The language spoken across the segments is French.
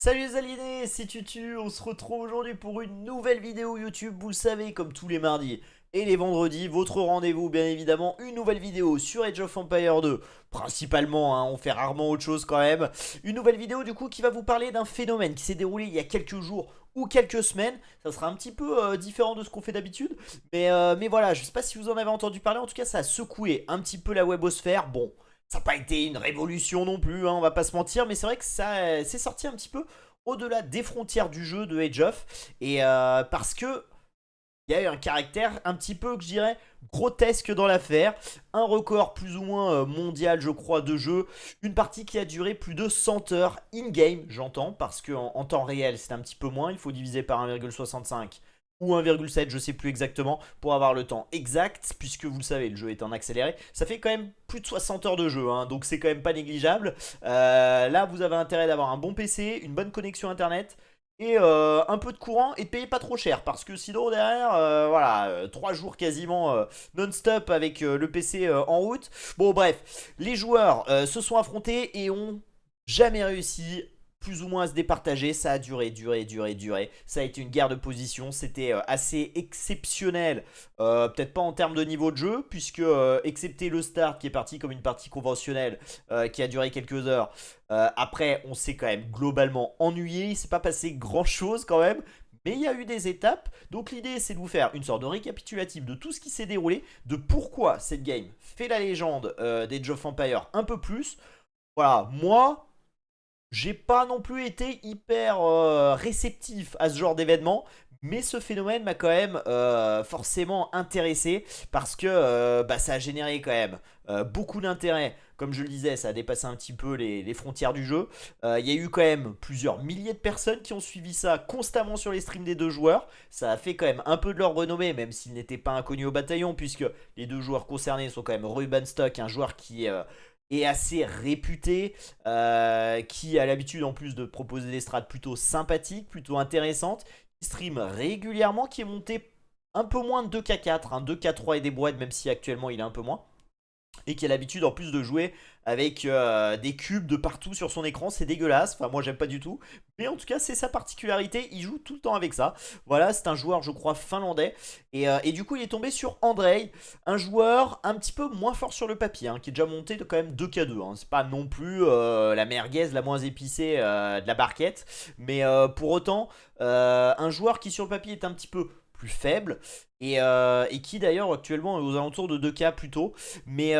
Salut les aliénés, c'est Tutu, on se retrouve aujourd'hui pour une nouvelle vidéo YouTube, vous le savez, comme tous les mardis et les vendredis, votre rendez-vous bien évidemment, une nouvelle vidéo sur Age of Empires 2, principalement, hein, on fait rarement autre chose quand même, une nouvelle vidéo du coup qui va vous parler d'un phénomène qui s'est déroulé il y a quelques jours ou quelques semaines, ça sera un petit peu différent de ce qu'on fait d'habitude, mais voilà, je sais pas si vous en avez entendu parler, en tout cas ça a secoué un petit peu la webosphère, bon... Ça n'a pas été une révolution non plus, hein, on va pas se mentir, mais c'est vrai que ça c'est sorti un petit peu au-delà des frontières du jeu de Age of, et parce que il y a eu un caractère un petit peu, que je dirais, grotesque dans l'affaire. Un record plus ou moins mondial, je crois, de jeu. Une partie qui a duré plus de 100 heures in-game, j'entends, parce qu'en temps réel, c'est un petit peu moins. Il faut diviser par 1,65 ou 1,7, je sais plus exactement, pour avoir le temps exact, puisque vous le savez, le jeu est en accéléré. Ça fait quand même plus de 60 heures de jeu, hein, donc c'est quand même pas négligeable. Là, vous avez intérêt d'avoir un bon PC, une bonne connexion internet, et un peu de courant et de payer pas trop cher parce que sinon derrière voilà 3 jours quasiment non-stop avec le PC en route. Bon bref, les joueurs se sont affrontés et ont jamais réussi plus ou moins à se départager. Ça a duré. Ça a été une guerre de position, c'était assez exceptionnel, peut-être pas en termes de niveau de jeu puisque excepté le start qui est parti comme une partie conventionnelle qui a duré quelques heures, après, on s'est quand même globalement ennuyé. Il s'est pas passé grand chose quand même. Mais il y a eu des étapes. Donc l'idée, c'est de vous faire une sorte de récapitulatif de tout ce qui s'est déroulé, de pourquoi cette game fait la légende des Age of Empires un peu plus. Voilà, moi, j'ai pas non plus été hyper réceptif à ce genre d'événement, mais ce phénomène m'a quand même forcément intéressé parce que bah, ça a généré quand même beaucoup d'intérêt. Comme je le disais, ça a dépassé un petit peu les frontières du jeu. Il y a eu quand même plusieurs milliers de personnes qui ont suivi ça constamment sur les streams des deux joueurs. Ça a fait quand même un peu de leur renommée, même s'ils n'étaient pas inconnus au bataillon, puisque les deux joueurs concernés sont quand même Ruben Stock, un joueur qui est assez réputé, qui a l'habitude en plus de proposer des strats plutôt sympathiques, plutôt intéressantes, qui stream régulièrement, qui est monté un peu moins de 2K4, hein, 2K3 et des brouettes, même si actuellement il est un peu moins, et qui a l'habitude en plus de jouer avec des cubes de partout sur son écran, c'est dégueulasse, enfin moi j'aime pas du tout, mais en tout cas c'est sa particularité, il joue tout le temps avec ça. Voilà, c'est un joueur je crois finlandais, et du coup il est tombé sur Andrei, un joueur un petit peu moins fort sur le papier, hein, qui est déjà monté de quand même 2K2, hein. C'est pas non plus la merguez la moins épicée de la barquette, mais pour autant un joueur qui sur le papier est un petit peu plus faible, et qui d'ailleurs actuellement est aux alentours de 2K plutôt. Mais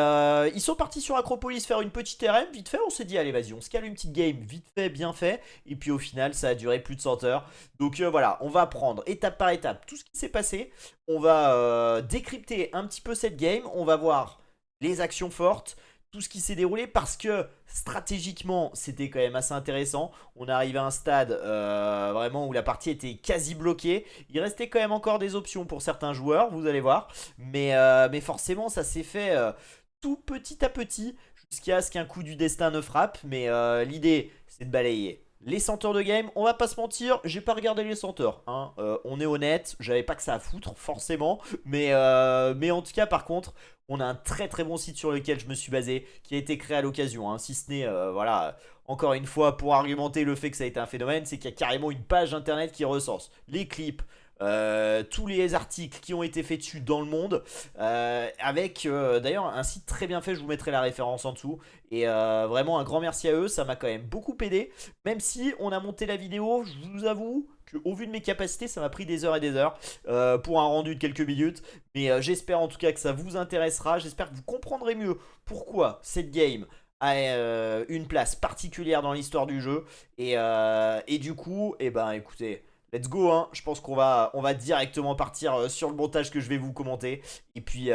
ils sont partis sur Acropolis faire une petite RM, vite fait, on s'est dit allez vas-y, on se cale une petite game, vite fait, bien fait. Et puis au final ça a duré plus de 100 heures. Donc voilà, on va prendre étape par étape tout ce qui s'est passé. On va décrypter un petit peu cette game, on va voir les actions fortes, tout ce qui s'est déroulé parce que stratégiquement c'était quand même assez intéressant. On est arrivé à un stade vraiment où la partie était quasi bloquée. Il restait quand même encore des options pour certains joueurs, vous allez voir. Mais forcément ça s'est fait tout petit à petit jusqu'à ce qu'un coup du destin ne frappe. Mais l'idée c'est de balayer les 100 heures de game. On va pas se mentir, j'ai pas regardé les 100 heures, hein. On est honnête, j'avais pas que ça à foutre forcément. Mais en tout cas par contre on a un très très bon site sur lequel je me suis basé, qui a été créé à l'occasion, hein. Si ce n'est, voilà, encore une fois, pour argumenter le fait que ça a été un phénomène, c'est qu'il y a carrément une page internet qui recense les clips, tous les articles qui ont été faits dessus dans le monde, avec d'ailleurs un site très bien fait, je vous mettrai la référence en dessous, et vraiment un grand merci à eux, ça m'a quand même beaucoup aidé, même si on a monté la vidéo, je vous avoue qu'au vu de mes capacités, ça m'a pris des heures et des heures pour un rendu de quelques minutes, mais j'espère en tout cas que ça vous intéressera, j'espère que vous comprendrez mieux pourquoi cette game a une place particulière dans l'histoire du jeu, et du coup, eh ben écoutez... Let's go, hein. Je pense qu'on va directement partir sur le montage que je vais vous commenter. Et puis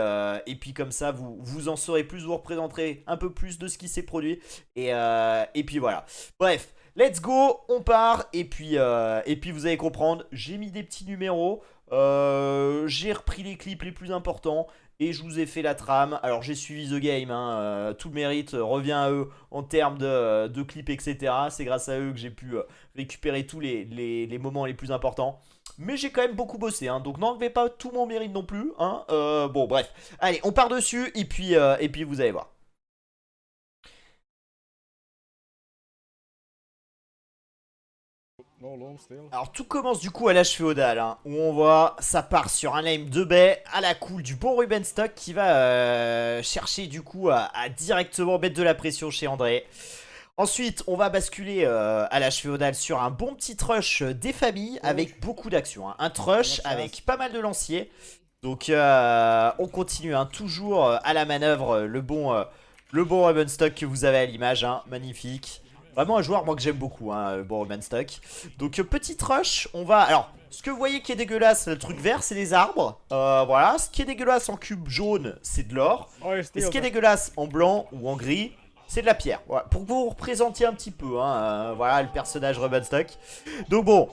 comme ça, vous en saurez plus, vous représenterez un peu plus de ce qui s'est produit. Et puis voilà. Bref, let's go, on part. Et puis vous allez comprendre, j'ai mis des petits numéros. J'ai repris les clips les plus importants. Et je vous ai fait la trame. Alors j'ai suivi The Game, hein, tout le mérite revient à eux en termes de clips, etc. C'est grâce à eux que j'ai pu récupérer tous les moments les plus importants. Mais j'ai quand même beaucoup bossé, hein, donc n'enlevez pas tout mon mérite non plus, hein. Bon bref, allez, on part dessus et puis vous allez voir. Alors tout commence du coup à l'âge féodal, hein, où on voit, ça part sur un lame de baie à la cool du bon Ruben Stock qui va chercher du coup à directement mettre de la pression chez André. Ensuite, on va basculer à l'âge féodal sur un bon petit trush des familles avec beaucoup d'action. Hein. Un trush avec pas mal de lanciers. Donc on continue, hein, toujours à la manœuvre, le bon Ruben Stock que vous avez à l'image, hein, magnifique. Vraiment un joueur moi que j'aime beaucoup, hein, le bon Ruben Stock. Donc petit rush, on va... Alors, ce que vous voyez qui est dégueulasse, le truc vert, c'est les arbres. Voilà, ce qui est dégueulasse en cube jaune, c'est de l'or. Et ce qui est dégueulasse en blanc ou en gris, c'est de la pierre. Voilà, pour que vous vous représentiez un petit peu, hein, voilà le personnage Ruben Stock. Donc bon,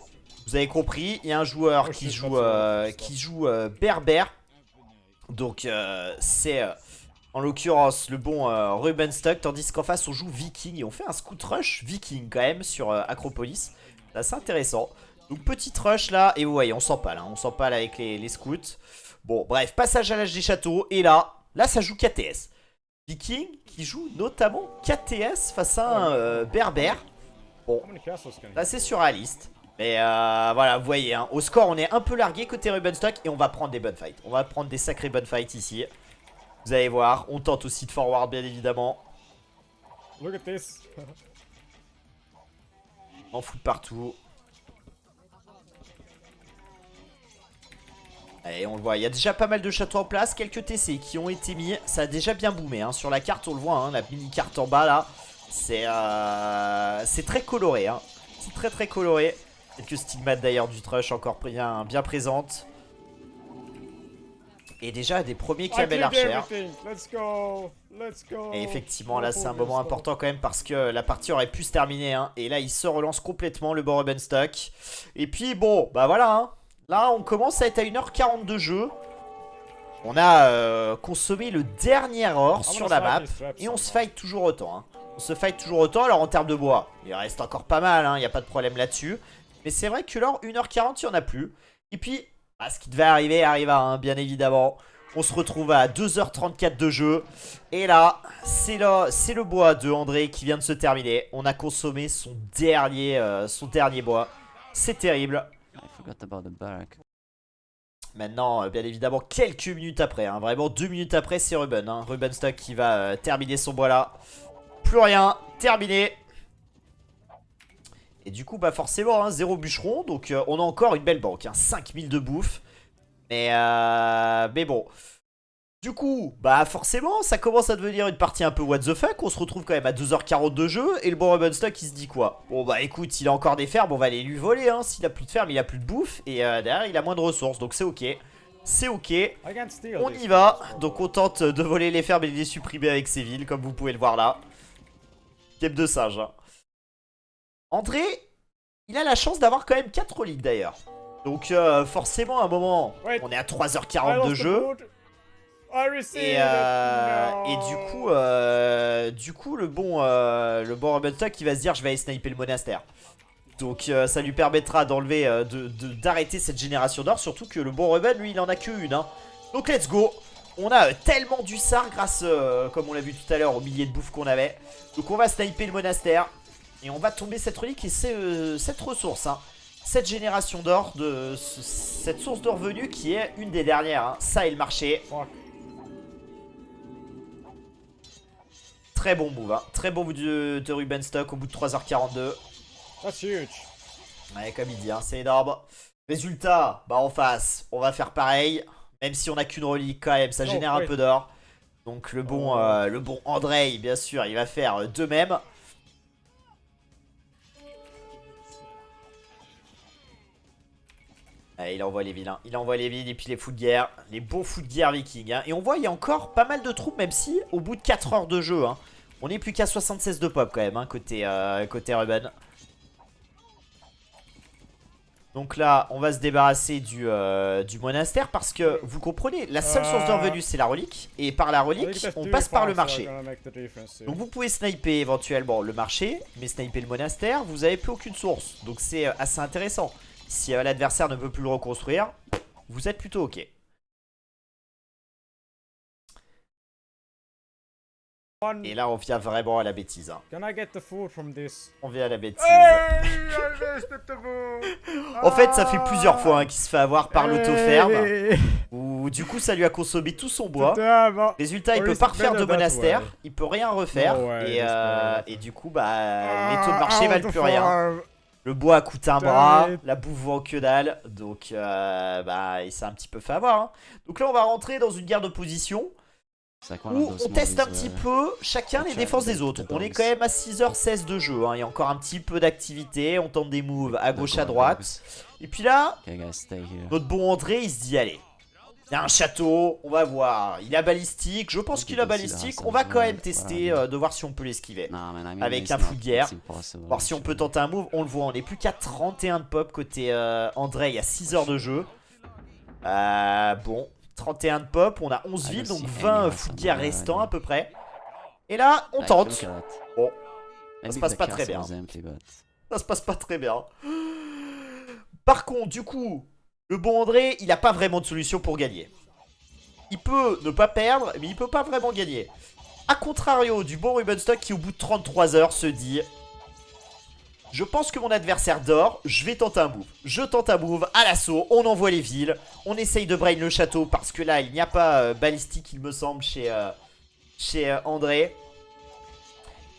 vous avez compris, il y a un joueur qui joue berbère. Donc c'est en l'occurrence le bon Ruben Stock. Tandis qu'en face on joue Viking. Et on fait un scout rush Viking quand même sur Acropolis. C'est assez intéressant. Donc petit rush là. Et vous voyez on s'empale, hein, on s'empale avec les scouts. Bon bref, passage à l'âge des châteaux. Et là ça joue KTS. Viking qui joue notamment KTS face à un berbère. Bon, là c'est surréaliste. Mais voilà, vous voyez, hein, au score on est un peu largué côté Ruben Stock. Et on va prendre des bonnes fights. On va prendre des sacrés bonnes fights ici. Vous allez voir, on tente aussi de forward bien évidemment. Look at this. On fout partout. Allez, on le voit, il y a déjà pas mal de châteaux en place. Quelques TC qui ont été mis. Ça a déjà bien boomé, hein. Sur la carte on le voit, hein, la mini carte en bas là. C'est très coloré, hein. C'est très très coloré. Quelques stigmates d'ailleurs du trush encore bien présentes. Et déjà des premiers camel archers. Et effectivement là c'est un moment important quand même parce que la partie aurait pu se terminer, hein. Et là il se relance complètement le bon Ruben Stock. Et puis bon bah voilà, hein. Là on commence à être à 1h40 de jeu. On a consommé le dernier or sur la map. Et on se fight toujours autant, hein. On se fight toujours autant. Alors en termes de bois il reste encore pas mal, hein. Il n'y a pas de problème là-dessus. Mais c'est vrai que l'or 1h40 il n'y en a plus. Et puis ce qui devait arriver arriva, hein, bien évidemment. On se retrouve à 2h34 de jeu. Et là, c'est le bois de André qui vient de se terminer. On a consommé son dernier bois. C'est terrible. Maintenant, bien évidemment, quelques minutes après, hein, vraiment 2 minutes après, c'est Ruben, hein, Ruben Stock qui va terminer son bois là. Plus rien, terminé. Et du coup, bah forcément, hein, 0 bûcheron. Donc on a encore une belle banque, hein, 5000 de bouffe. Mais bon. Du coup, bah forcément, ça commence à devenir une partie un peu what the fuck. On se retrouve quand même à 2h40 de jeu. Et le bon Ruben Stock, il se dit quoi? Bon bah écoute, il a encore des fermes, on va aller lui voler, hein. S'il a plus de fermes, il a plus de bouffe. Et derrière, il a moins de ressources, donc c'est ok. C'est ok, on y va. Donc on tente de voler les fermes et de les supprimer avec ses villes, comme vous pouvez le voir là. Game de singe, hein. André, il a la chance d'avoir quand même 4 reliques d'ailleurs. Donc forcément à un moment, on est à 3h40 de jeu. Et du coup le bon Ruben Stock qui va se dire je vais aller sniper le monastère. Donc ça lui permettra d'enlever, d'arrêter cette génération d'or. Surtout que le bon Ruben lui il en a qu'une, hein. Donc let's go. On a tellement du sar grâce, comme on l'a vu tout à l'heure, au milliers de bouffe qu'on avait. Donc on va sniper le monastère. Et on va tomber cette relique et cette ressource, hein. Cette génération d'or, cette source de revenus qui est une des dernières, hein. Ça et le marché. Très bon move, hein. Très bon move de Ruben Stock au bout de 3h42. That's huge. Ouais, comme il dit, hein, c'est énorme. Résultat, bah en face, on va faire pareil. Même si on n'a qu'une relique quand même, ça génère un peu d'or. Donc le bon André, bien sûr, il va faire de même. Allez, il envoie les villes, hein. Il envoie les villes et puis les fous de guerre. Les bons fous de guerre vikings, hein. Et on voit il y a encore pas mal de troupes, même si au bout de 4 heures de jeu, hein, on n'est plus qu'à 76 de pop quand même, hein, côté Ruben. Donc là on va se débarrasser du monastère. Parce que vous comprenez, la seule source de revenus c'est la relique. Et par la relique on passe par le marché. Donc vous pouvez sniper éventuellement le marché, mais sniper le monastère vous avez plus aucune source. Donc c'est assez intéressant. Si l'adversaire ne peut plus le reconstruire, vous êtes plutôt ok. Et là, on vient vraiment à la bêtise. Hein. Can I get the food from this? On vient à la bêtise. Hey, I missed the taboo. En fait, ça fait plusieurs fois hein, qu'il se fait avoir par l'autoferme. Hey. Où du coup, ça lui a consommé tout son bois. Damn. Résultat, il peut pas refaire de monastère. Il peut rien refaire. Et du coup, bah, les taux de marché valent plus rien. Le bois coûte un bras, la bouffe vaut que dalle. Donc, bah, il s'est un petit peu fait avoir. Hein. Donc là, on va rentrer dans une guerre de position. Où on teste un petit peu chacun les défenses des autres. On est quand même à 6h16 de jeu. Hein. Il y a encore un petit peu d'activité. On tente des moves à gauche, à droite. Et puis là, notre bon André, il se dit allez, il y a un château, on va voir. Il a balistique, je pense qu'il a balistique. On va quand même tester de voir si on peut l'esquiver. Avec un fou de guerre. Voir si on peut tenter un move. On le voit, on est plus qu'à 31 de pop côté André. Il y a 6 heures de jeu. Bon. 31 de pop, on a 11 villes, donc 20 fous de guerre restants à peu près. Et là, on tente. Bon, ça se passe pas très bien. Ça se passe pas très bien. Par contre, du coup, le bon André, il a pas vraiment de solution pour gagner. Il peut ne pas perdre, mais il peut pas vraiment gagner. A contrario du bon Rubenstock qui, au bout de 33 heures, se dit... Je pense que mon adversaire dort, je vais tenter un move. Je tente un move à l'assaut, on envoie les villes. On essaye de brain le château parce que là, il n'y a pas balistique, il me semble, chez André.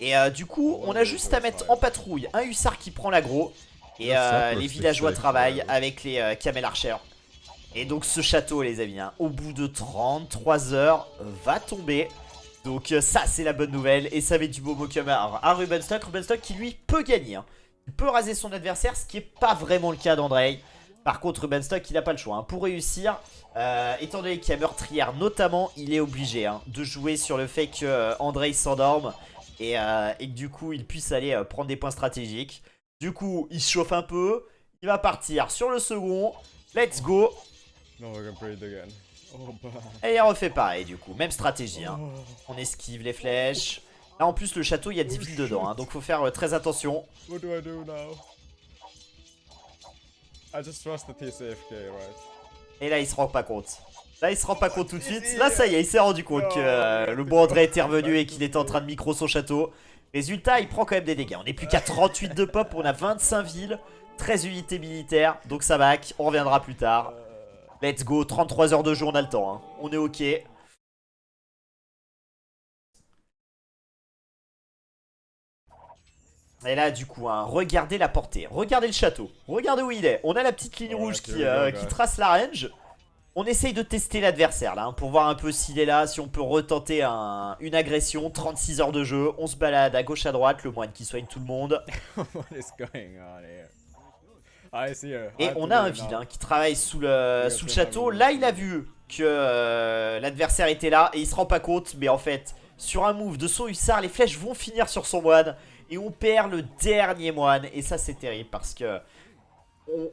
Et du coup, on a juste à mettre en patrouille un hussard qui prend l'aggro. Et les villageois travaillent avec les camel archers. Et donc ce château, les amis, hein, au bout de 33 heures, va tomber. Donc ça, c'est la bonne nouvelle. Et ça met du beau Mokum à Rubenstock. Rubenstock qui, lui, peut gagner. Hein. Il peut raser son adversaire, ce qui n'est pas vraiment le cas d'André. Par contre, Rubenstock, il n'a pas le choix. Hein. Pour réussir, étant donné qu'il y a meurtrière notamment, il est obligé hein, de jouer sur le fait que André s'endorme. Et que du coup, il puisse aller prendre des points stratégiques. Du coup, il se chauffe un peu. Il va partir sur le second. Let's go. Et il refait pareil du coup, même stratégie hein. On esquive les flèches. Là en plus le château il y a 10 villes dedans hein, donc faut faire très attention. Et là il se rend pas compte. Là il se rend pas compte tout de suite. Là ça y est, il s'est rendu compte que le bon André était revenu et qu'il était en train de micro son château. Résultat il prend quand même des dégâts. On est plus qu'à 38 de pop, on a 25 villes, 13 unités militaires. Donc ça back, on reviendra plus tard. Let's go, 33 heures de jeu, on a le temps. Hein. On est ok. Et là, du coup, hein, regardez la portée. Regardez le château. Regardez où il est. On a la petite ligne rouge qui trace la range. On essaye de tester l'adversaire là, hein, pour voir un peu s'il est là, si on peut retenter une agression. 36 heures de jeu. On se balade à gauche, à droite. Le moine qui soigne tout le monde. Et on a un vilain qui travaille sous le château. Là il a vu que l'adversaire était là et il se rend pas compte. Mais en fait sur un move de son hussard, les flèches vont finir sur son moine. Et on perd le dernier moine. Et ça c'est terrible parce que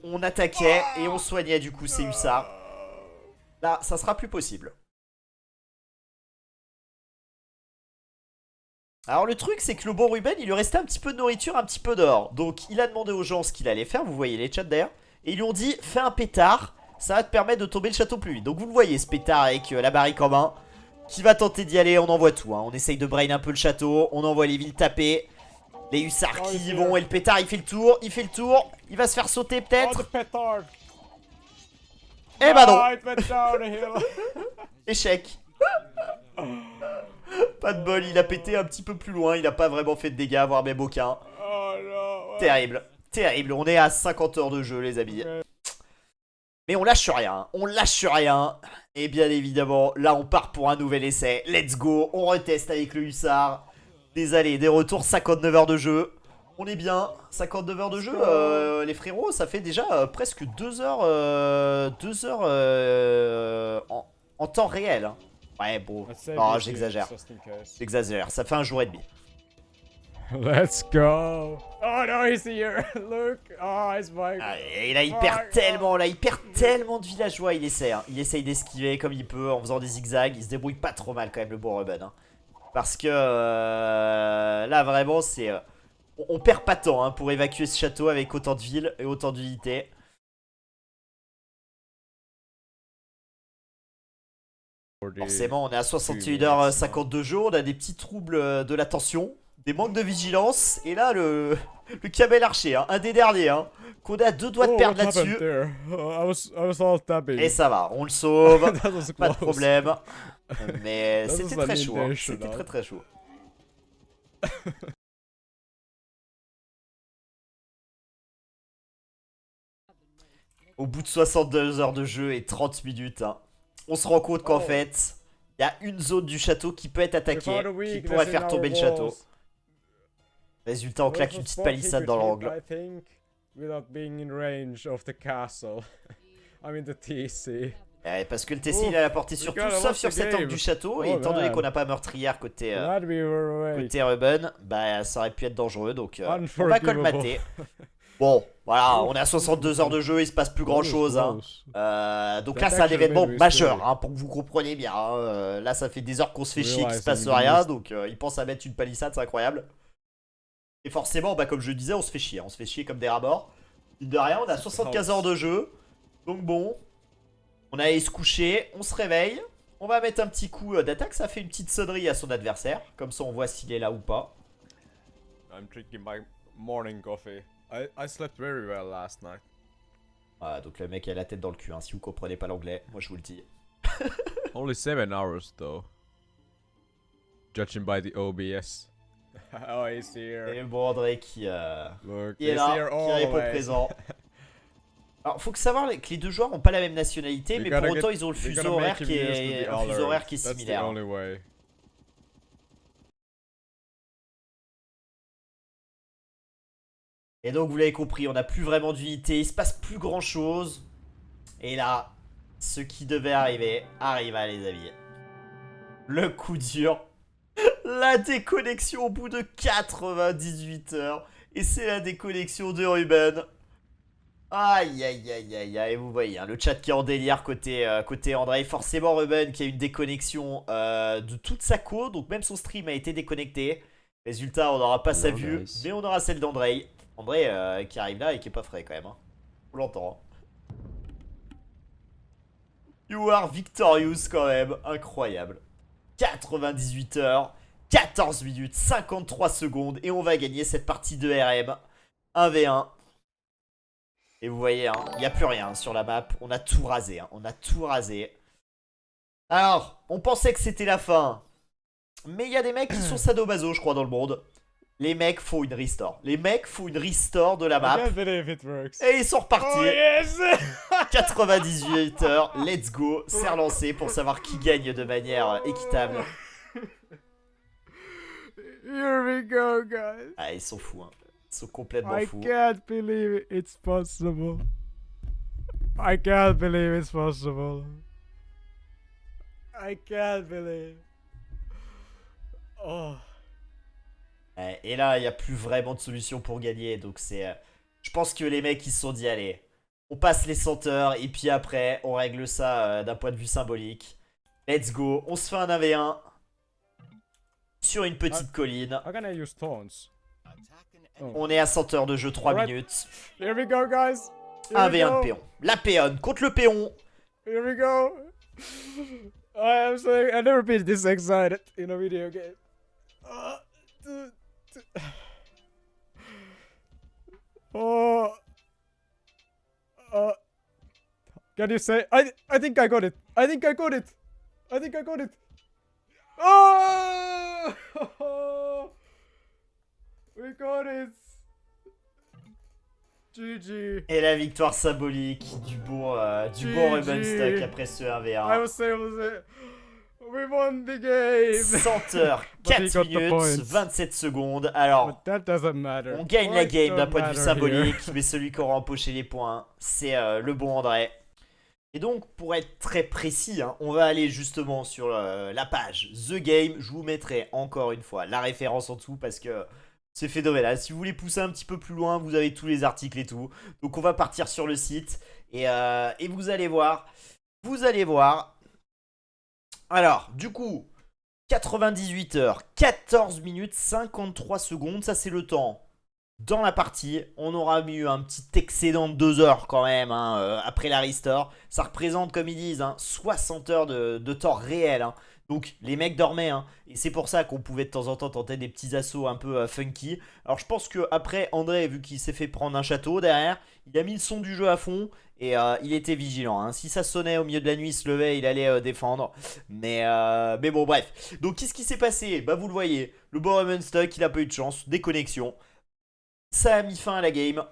on attaquait et on soignait du coup ces hussards. Là ça sera plus possible. Alors le truc c'est que le bon Ruben il lui restait un petit peu de nourriture, un petit peu d'or. Donc il a demandé aux gens ce qu'il allait faire, vous voyez les chats d'ailleurs. Et ils lui ont dit fais un pétard, ça va te permettre de tomber le château plus vite. Donc vous le voyez ce pétard avec la barrique en main. Qui va tenter d'y aller, on envoie tout hein. On essaye de brain un peu le château, on envoie les villes taper. Les hussards qui y vont et le pétard il fait le tour, il va se faire sauter peut-être. Eh bah non. Échec. Pas de bol, il a pété un petit peu plus loin, il a pas vraiment fait de dégâts, voire même aucun. Terrible, terrible, on est à 50 heures de jeu les amis. Mais on lâche rien, on lâche rien. Et bien évidemment, là on part pour un nouvel essai. Let's go, on reteste avec le hussard. Des allers, des retours, 59 heures de jeu. On est bien, 59 heures de jeu, les frérots, ça fait déjà presque 2 heures, en temps réel. Hein. Ouais, bon, oh, j'exagère. J'exagère, ça fait un jour et demi. Let's go. Oh no, he's here. Look. Oh, he's my... Et là, il perd tellement, de villageois. Il essaye d'esquiver comme il peut en faisant des zigzags. Il se débrouille pas trop mal quand même, le bon Ruben. Hein. Parce que là, vraiment, c'est... on perd pas de temps hein, pour évacuer ce château avec autant de villes et autant d'unités. Forcément, on est à 61h50 de jeu, on a des petits troubles de l'attention, des manques de vigilance, et là, le Kamel Archer, hein, un des derniers, hein, qu'on a 2 doigts de perdre là-dessus. Et ça va, on le sauve, pas de problème. Mais c'était très chaud, hein, c'était très très chaud. Au bout de 62 heures de jeu et 30 minutes, hein, on se rend compte qu'en fait, il y a une zone du château qui peut être attaquée, qui pourrait faire tomber le château. Résultat, on claque une petite palissade dans l'angle. Parce que le TC il a la portée sur tout sauf sur cet angle du château, et étant donné qu'on n'a pas meurtrière côté Ruben, bah ça aurait pu être dangereux, donc on va colmater. Bon, voilà, on est à 62 heures de jeu, il se passe plus grand chose, hein. Donc là c'est un événement majeur, hein, pour que vous compreniez bien, hein. Là ça fait des heures qu'on se fait chier, qu'il se passe rien, donc il pense à mettre une palissade, c'est incroyable. Et forcément, bah, comme je disais, on se fait chier, hein. On se fait chier comme des rats morts. De rien, on a 75 heures de jeu, donc bon, on allait se coucher, on se réveille, on va mettre un petit coup d'attaque, ça fait une petite sonnerie à son adversaire, comme ça on voit s'il est là ou pas. I'm drinking my morning coffee. I slept very well last night. Voilà, donc le mec a la tête dans le cul, hein, si vous comprenez pas l'anglais, moi je vous le dis. Only 7 hours though. Judging by the OBS. Oh, he's here. Et bon André qui est là, qui always. répond présent. Alors faut que savoir que les deux joueurs ont pas la même nationalité, mais pour autant ils ont le fuseau horaire qui est similaire. Et donc vous l'avez compris, on n'a plus vraiment d'unité, il se passe plus grand chose. Et là, ce qui devait arriver, arriva les amis. Le coup dur. La déconnexion au bout de 98 heures. Et c'est la déconnexion de Ruben. Aïe aïe aïe aïe aïe, vous voyez, hein, le chat qui est en délire côté André. Forcément Ruben qui a une déconnexion de toute sa co, donc même son stream a été déconnecté. Résultat, on n'aura pas sa vue, mais on aura celle d'André. André qui arrive là et qui est pas frais quand même, hein. On l'entend, hein. You are victorious quand même, incroyable. 98 heures, 14 minutes, 53 secondes, et on va gagner cette partie de RM 1v1. Et vous voyez, hein, il n'y a plus rien sur la map, on a tout rasé, hein, on a tout rasé. Alors, on pensait que c'était la fin, mais il y a des mecs qui sont sadomaso, je crois, dans le monde. Les mecs font une restore. Les mecs font une restore de la map. Et ils sont repartis. Oh yes 98 heures, let's go. C'est relancé pour savoir qui gagne de manière équitable. Here we go, guys. Ah, ils sont fous, hein. Ils sont complètement fous. I can't believe it's possible. I can't believe it's possible. I can't believe. Oh. Et là, il n'y a plus vraiment de solution pour gagner. Donc c'est... je pense que les mecs, ils se sont dit, allez, on passe les 100 heures. Et puis après, on règle ça d'un point de vue symbolique. Let's go. On se fait un 1v1. Sur une petite colline. On est à 100 heures de jeu, 3 minutes. Here we go, guys. 1v1 de péon. La péonne contre le péon. Here we go. I've never been this excited in a video game. Can you say? I think I got it. I think I got it. I think I got it. Oh! We got it. GG. Et la victoire symbolique du bon Ruben Stuck après ce 1v1. I was saying, we won the game. 100 heures, 4 minutes, 27 secondes. Alors, on gagne la game d'un point de vue symbolique, mais celui qui aura empoché les points, c'est le bon André. Et donc, pour être très précis, hein, on va aller justement sur la page The Game. Je vous mettrai encore une fois la référence en dessous parce que c'est phénoménal. Si vous voulez pousser un petit peu plus loin, vous avez tous les articles et tout. Donc, on va partir sur le site et vous allez voir. Vous allez voir. Alors, du coup, 98 heures, 14 minutes, 53 secondes. Ça, c'est le temps dans la partie. On aura eu un petit excédent de 2 heures quand même hein, après la restore. Ça représente, comme ils disent, hein, 60 heures de temps réel. Hein. Donc les mecs dormaient hein, et c'est pour ça qu'on pouvait de temps en temps tenter des petits assauts un peu funky. Alors je pense que après André, vu qu'il s'est fait prendre un château derrière, il a mis le son du jeu à fond et il était vigilant. Hein. Si ça sonnait au milieu de la nuit, il se levait, il allait défendre. Mais bon bref. Donc qu'est-ce qui s'est passé? Bah vous le voyez, le Boromon Stock il a pas eu de chance, déconnexion. Ça a mis fin à la game.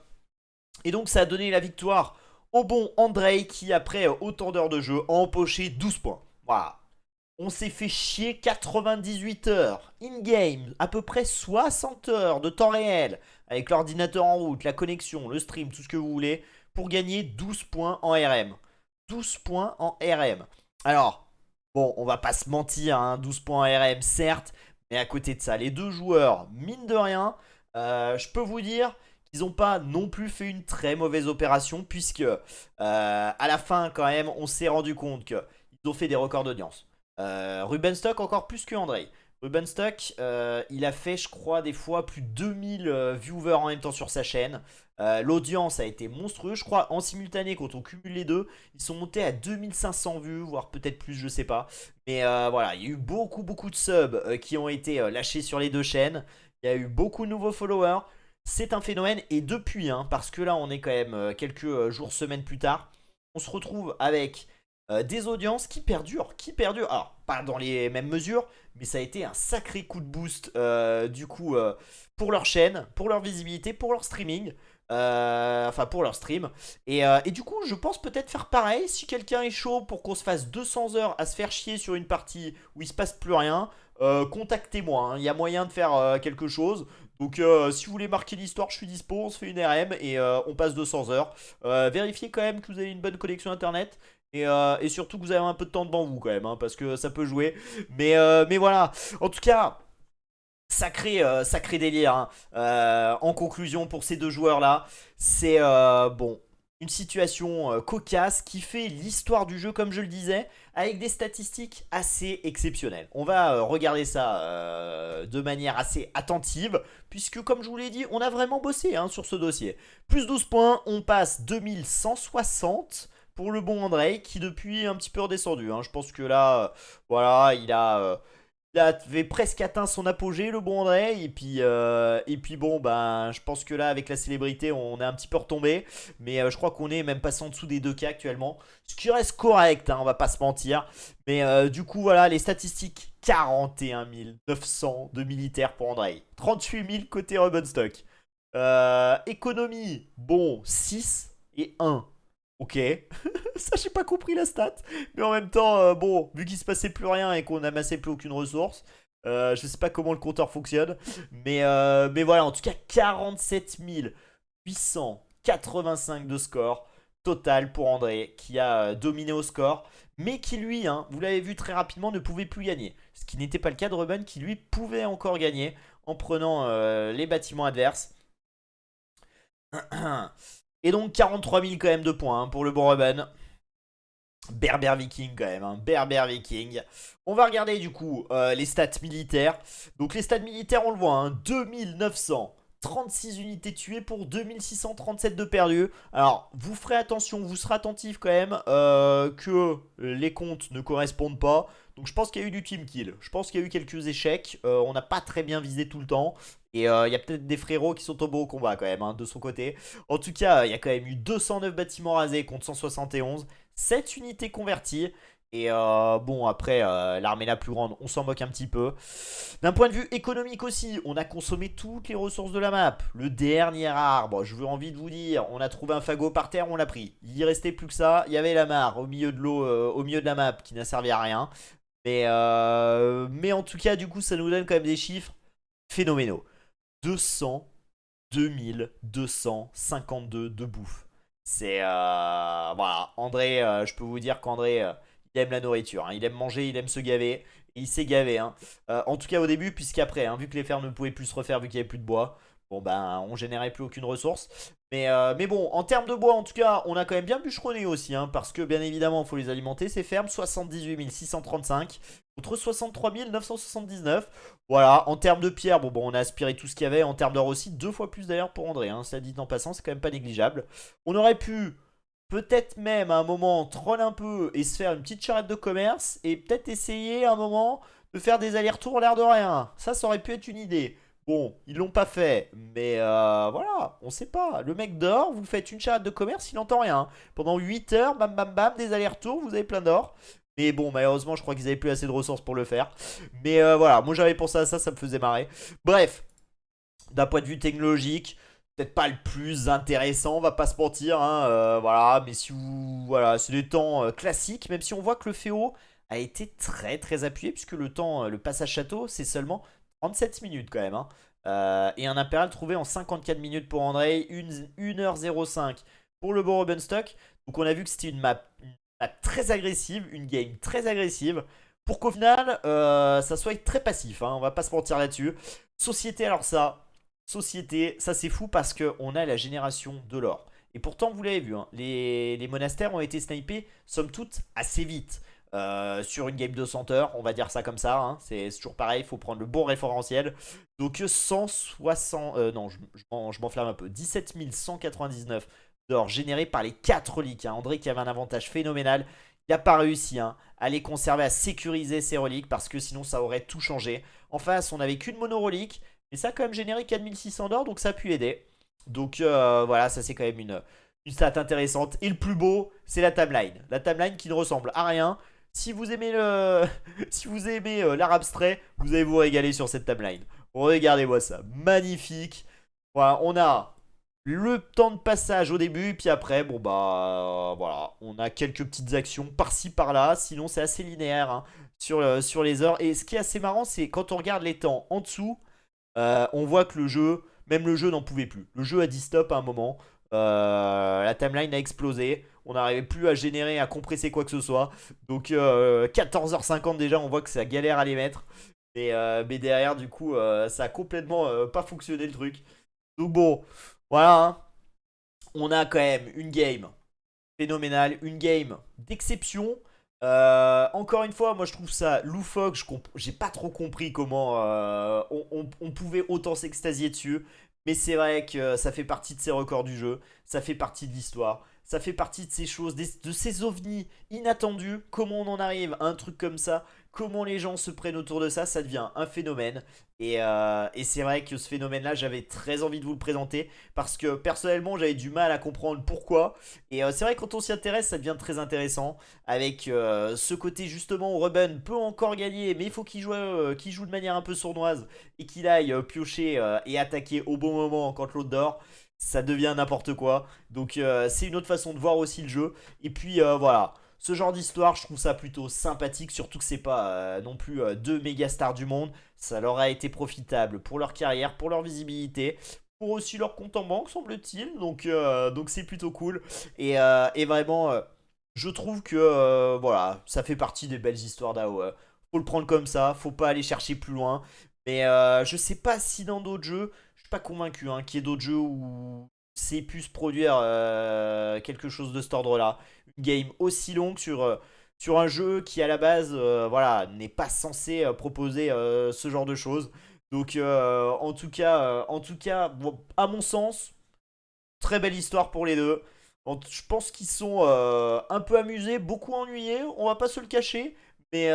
Et donc ça a donné la victoire au bon Andrei qui après autant d'heures de jeu a empoché 12 points. Voilà. On s'est fait chier 98 heures in-game, à peu près 60 heures de temps réel, avec l'ordinateur en route, la connexion, le stream, tout ce que vous voulez, pour gagner 12 points en RM. 12 points en RM. Alors, bon, on va pas se mentir, hein, 12 points en RM, certes, mais à côté de ça, les deux joueurs, mine de rien, je peux vous dire qu'ils n'ont pas non plus fait une très mauvaise opération, puisque à la fin, quand même, on s'est rendu compte qu'ils ont fait des records d'audience. Ruben Stock encore plus que Andrei. Ruben Stock, il a fait, je crois, des fois plus de 2000 viewers en même temps sur sa chaîne. L'audience a été monstrueuse. Je crois, en simultané, quand on cumule les deux, ils sont montés à 2500 vues, voire peut-être plus, je sais pas. Mais voilà, il y a eu beaucoup de subs qui ont été lâchés sur les deux chaînes. Il y a eu beaucoup de nouveaux followers. C'est un phénomène. Et depuis, hein, parce que là, on est quand même quelques jours, semaines plus tard, on se retrouve avec des audiences qui perdurent, Alors, pas dans les mêmes mesures, mais ça a été un sacré coup de boost du coup pour leur chaîne, pour leur visibilité, pour leur streaming. Enfin pour leur stream et du coup je pense peut-être faire pareil. Si quelqu'un est chaud pour qu'on se fasse 200 heures à se faire chier sur une partie où il se passe plus rien, contactez-moi hein. Il y a moyen de faire quelque chose. Donc si vous voulez marquer l'histoire, je suis dispo, on se fait une RM et on passe 200 heures. Vérifiez quand même que vous avez une bonne connexion internet. Et surtout que vous avez un peu de temps devant vous quand même hein, parce que ça peut jouer. Mais voilà. En tout cas, sacré délire hein. En conclusion pour ces deux joueurs là, c'est bon, une situation cocasse qui fait l'histoire du jeu comme je le disais, avec des statistiques assez exceptionnelles. On va regarder ça de manière assez attentive, puisque comme je vous l'ai dit, on a vraiment bossé hein, sur ce dossier. Plus 12 points, on passe 2160 pour le bon Andrei, qui depuis est un petit peu redescendu hein. Je pense que là, voilà, il avait presque atteint son apogée, le bon André. Et puis bon, ben, je pense que là, avec la célébrité, on est un petit peu retombé. Mais je crois qu'on est même passé en dessous des 2K actuellement. Ce qui reste correct, hein, on va pas se mentir. Mais du coup, voilà, les statistiques 41 900 de militaires pour André. 38 000 côté Rubenstock. Économie, bon, 6 et 1. Ok, ça j'ai pas compris la stat. Mais en même temps, bon, vu qu'il se passait plus rien et qu'on n'amassait plus aucune ressource, je sais pas comment le compteur fonctionne. Mais voilà, en tout cas 47 885 de score total pour André, qui a dominé au score. Mais qui lui, hein, vous l'avez vu très rapidement, ne pouvait plus gagner. Ce qui n'était pas le cas de Ruben, qui lui pouvait encore gagner en prenant les bâtiments adverses. Et donc 43 000 quand même de points hein, pour le bon Ruben. Berber Viking quand même, hein. Berber Viking. On va regarder du coup les stats militaires. Donc les stats militaires on le voit, hein, 2936 unités tuées pour 2637 de perdus. Alors vous ferez attention, vous serez attentif quand même que les comptes ne correspondent pas. Donc je pense qu'il y a eu du team kill. Je pense qu'il y a eu quelques échecs. On n'a pas très bien visé tout le temps. Et il y a peut-être des frérots qui sont tombés au combat quand même, hein, de son côté. En tout cas, il y a quand même eu 209 bâtiments rasés contre 171. 7 unités converties. Et bon, après, l'armée la plus grande, on s'en moque un petit peu. D'un point de vue économique aussi, on a consommé toutes les ressources de la map. Le dernier arbre, je veux envie de vous dire, on a trouvé un fagot par terre, on l'a pris. Il restait plus que ça, il y avait la mare au milieu de l'eau, au milieu de la map qui n'a servi à rien. Mais en tout cas, du coup, ça nous donne quand même des chiffres phénoménaux. 202 252 de bouffe. C'est voilà, André, je peux vous dire qu'André, il aime la nourriture, hein. Il aime manger, il aime se gaver. Et il s'est gavé, hein. En tout cas au début, puisqu'après, hein, vu que les fermes ne pouvaient plus se refaire, vu qu'il n'y avait plus de bois, Bon ben on générait plus aucune ressource. Mais bon, en termes de bois en tout cas, on a quand même bien bûcheronné aussi, hein, parce que bien évidemment il faut les alimenter, ces fermes. 78 635 contre 63 979. Voilà, en termes de pierre, bon on a aspiré tout ce qu'il y avait. En termes d'or aussi, 2 fois plus d'ailleurs pour André, hein, cela dit en passant, c'est quand même pas négligeable. On aurait pu peut-être même à un moment troll un peu et se faire une petite charrette de commerce et peut-être essayer à un moment de faire des allers-retours l'air de rien. Ça aurait pu être une idée. Bon, ils l'ont pas fait, mais voilà, on sait pas. Le mec dort, vous faites une charrette de commerce, il n'entend rien. Pendant 8 heures, bam bam bam, des allers-retours, vous avez plein d'or. Mais bon, malheureusement, je crois qu'ils avaient plus assez de ressources pour le faire. Mais voilà, moi j'avais pensé à ça, ça me faisait marrer. Bref, d'un point de vue technologique, peut-être pas le plus intéressant, on va pas se mentir, hein, voilà, mais si vous, voilà, c'est des temps classiques, même si on voit que le Féo a été très très appuyé, puisque le temps, le passage château, c'est seulement 37 minutes quand même, hein. Et un impérial trouvé en 54 minutes pour Andrei, 1h05 pour le Beau Stock. Donc on a vu que c'était une map très agressive, une game très agressive, pour qu'au final, ça soit très passif, hein, on va pas se mentir là-dessus. Société, alors ça, société, ça c'est fou parce qu'on a la génération de l'or. Et pourtant, vous l'avez vu, hein, les monastères ont été snipés, somme toute, assez vite. Sur une game de 100 heures, on va dire ça comme ça, hein, c'est toujours pareil, il faut prendre le bon référentiel. Donc 160, non, je m'enflamme un peu, 17 199 d'or générés par les 4 reliques, hein. André qui avait un avantage phénoménal, il n'a pas réussi, hein, à les conserver, à sécuriser ses reliques parce que sinon ça aurait tout changé. En face, on n'avait qu'une mono-relique, mais ça a quand même généré 4600 d'or, donc ça a pu aider. Donc voilà, ça c'est quand même une stat intéressante. Et le plus beau, c'est la timeline. La timeline qui ne ressemble à rien. Si vous aimez si vous aimez l'art abstrait, vous allez vous régaler sur cette timeline. Regardez-moi ça, magnifique. Voilà, on a le temps de passage au début, puis après, bon bah voilà, on a quelques petites actions par-ci par-là. Sinon, c'est assez linéaire, hein, sur les heures. Et ce qui est assez marrant, c'est quand on regarde les temps en dessous, on voit que le jeu, même le jeu n'en pouvait plus. Le jeu a dit stop à un moment. La timeline a explosé. On n'arrivait plus à générer, à compresser quoi que ce soit. Donc 14h50 déjà, on voit que ça galère à les mettre. Mais derrière, du coup, ça a complètement pas fonctionné le truc. Donc bon, voilà, hein. On a quand même une game phénoménale, une game d'exception. Encore une fois, moi je trouve ça loufoque. J'ai pas trop compris comment on pouvait autant s'extasier dessus. Mais c'est vrai que ça fait partie de ces records du jeu. Ça fait partie de l'histoire. Ça fait partie de ces choses, de ces ovnis inattendus. Comment on en arrive à un truc comme ça? Comment les gens se prennent autour de ça? Ça devient un phénomène. Et c'est vrai que ce phénomène-là, j'avais très envie de vous le présenter. Parce que personnellement, j'avais du mal à comprendre pourquoi. Et c'est vrai que quand on s'y intéresse, ça devient très intéressant. Avec ce côté justement où Ruben peut encore gagner, mais il faut qu'il joue de manière un peu sournoise et qu'il aille piocher et attaquer au bon moment quand l'autre dort. Ça devient n'importe quoi. Donc c'est une autre façon de voir aussi le jeu. Et puis voilà, ce genre d'histoire, je trouve ça plutôt sympathique. Surtout que c'est pas non plus deux méga stars du monde. Ça leur a été profitable pour leur carrière, pour leur visibilité, pour aussi leur compte en banque, semble-t-il. Donc c'est plutôt cool. Et vraiment, je trouve que voilà, ça fait partie des belles histoires d'AO. Faut le prendre comme ça, faut pas aller chercher plus loin. Mais je sais pas si dans d'autres jeux, je suis pas convaincu, hein, qu'il y ait d'autres jeux où c'est pu se produire quelque chose de cet ordre-là. Une game aussi longue sur un jeu qui à la base voilà, n'est pas censé proposer ce genre de choses. Donc en tout cas bon, à mon sens, très belle histoire pour les deux. Je pense qu'ils sont un peu amusés, beaucoup ennuyés, on va pas se le cacher. Mais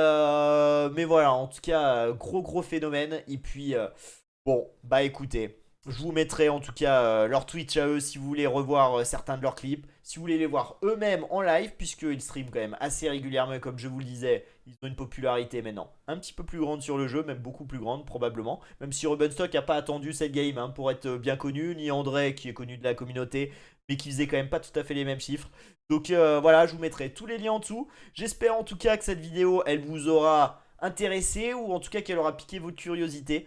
voilà, en tout cas, gros gros phénomène. Et puis, bon, bah écoutez, je vous mettrai en tout cas leur Twitch à eux si vous voulez revoir certains de leurs clips. Si vous voulez les voir eux-mêmes en live, puisqu'ils streament quand même assez régulièrement, et comme je vous le disais, ils ont une popularité maintenant un petit peu plus grande sur le jeu, même beaucoup plus grande probablement. Même si Stock n'a pas attendu cette game, hein, pour être bien connu, ni André qui est connu de la communauté, mais qui faisait quand même pas tout à fait les mêmes chiffres. Donc voilà, je vous mettrai tous les liens en dessous. J'espère en tout cas que cette vidéo, elle vous aura intéressé, ou en tout cas qu'elle aura piqué votre curiosité.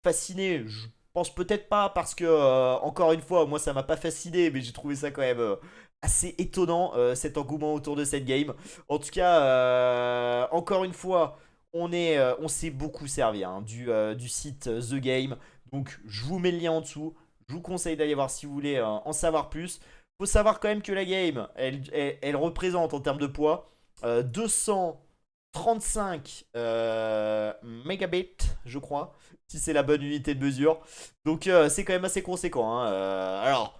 Fasciné, je pense peut-être pas, parce que, encore une fois, moi ça m'a pas fasciné, mais j'ai trouvé ça quand même assez étonnant, cet engouement autour de cette game. En tout cas, encore une fois, on s'est beaucoup servi, hein, du site The Game. Donc je vous mets le lien en dessous. Je vous conseille d'aller voir si vous voulez en savoir plus. Faut savoir quand même que la game, elle représente en termes de poids 235 mégabits, je crois, si c'est la bonne unité de mesure. Donc c'est quand même assez conséquent. Hein. Alors,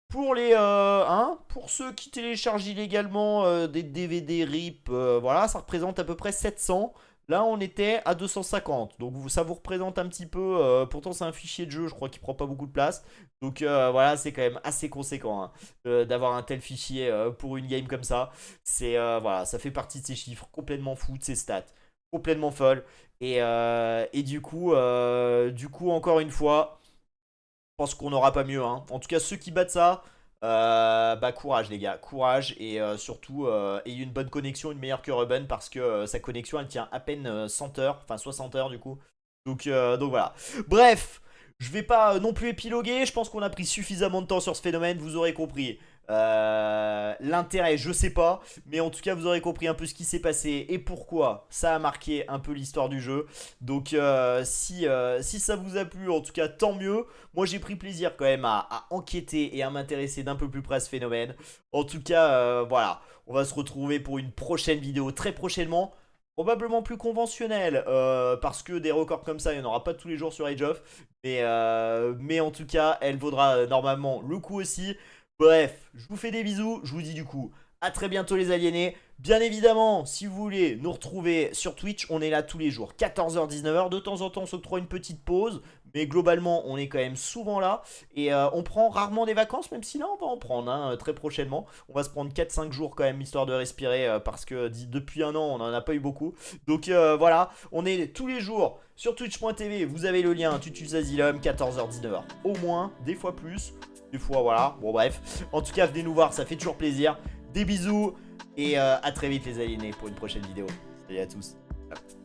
pour pour ceux qui téléchargent illégalement des DVD RIP, voilà, ça représente à peu près 700. Là, on était à 250. Donc, ça vous représente un petit peu. Pourtant, c'est un fichier de jeu, je crois, qui prend pas beaucoup de place. Donc, voilà, c'est quand même assez conséquent hein, d'avoir un tel fichier pour une game comme ça. Voilà, ça fait partie de ces chiffres complètement fous, de ces stats complètement folles. Et du coup, encore une fois, je pense qu'on n'aura pas mieux. Hein. En tout cas, ceux qui battent ça. Bah courage les gars, courage et surtout ayez une bonne connexion, une meilleure que Ruben parce que sa connexion elle tient à peine 100 heures, enfin 60 heures du coup. Donc voilà. Bref, je vais pas non plus épiloguer, je pense qu'on a pris suffisamment de temps sur ce phénomène, vous aurez compris. L'intérêt, je sais pas, mais en tout cas vous aurez compris un peu ce qui s'est passé et pourquoi ça a marqué un peu l'histoire du jeu. Donc si ça vous a plu, en tout cas tant mieux. Moi j'ai pris plaisir quand même à enquêter et à m'intéresser d'un peu plus près à ce phénomène. En tout cas voilà, on va se retrouver pour une prochaine vidéo très prochainement. Probablement plus conventionnelle parce que des records comme ça il n'y en aura pas tous les jours sur Age of. Mais en tout cas elle vaudra normalement le coup aussi. Bref, je vous fais des bisous, je vous dis du coup à très bientôt les aliénés. Bien évidemment, si vous voulez nous retrouver sur Twitch, on est là tous les jours, 14h-19h. De temps en temps, on s'octroie une petite pause, mais globalement, on est quand même souvent là. Et on prend rarement des vacances, même si là, on va en prendre hein, très prochainement. On va se prendre 4-5 jours quand même, histoire de respirer, parce que depuis un an, on n'en a pas eu beaucoup. Donc voilà, on est tous les jours sur twitch.tv. Vous avez le lien, Tutus Asylum, 14h-19h. Au moins, des fois plus. Des fois, voilà. Bon, bref. En tout cas, venez nous voir, ça fait toujours plaisir. Des bisous et à très vite, les aliénés, pour une prochaine vidéo. Salut à tous. Ciao.